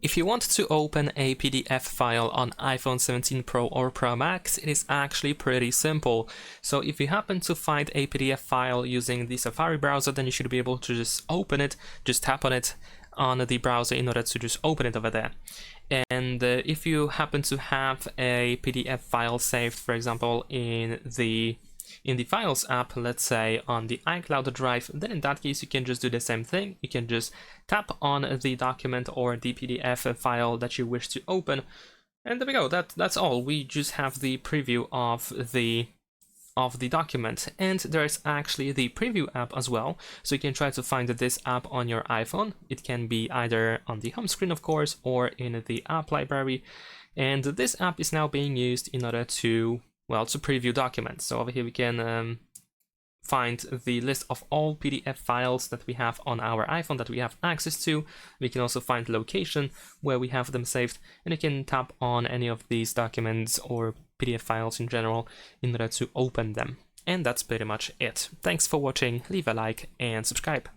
If you want to open a PDF file on iPhone 17 Pro or Pro Max, it is actually pretty simple. So if you happen to find a PDF file using the Safari browser, then you should be able to just open it, just tap on it on the browser in order to just open it over there. And if you happen to have a PDF file saved, for example, in the Files app, let's say on the iCloud drive, then in that case you can just do the same thing. You can just tap on the document or the PDF file that you wish to open, and there we go. That's all. We just have the preview of the document, and there's actually the preview app as well, so you can try to find this app on your iPhone. It can be either on the home screen, of course, or in the app library, and this app is now being used in order to preview documents. So over here we can find the list of all PDF files that we have on our iPhone that we have access to. We can also find the location where we have them saved, and you can tap on any of these documents or PDF files in general in order to open them. And that's pretty much it. Thanks for watching, leave a like and subscribe.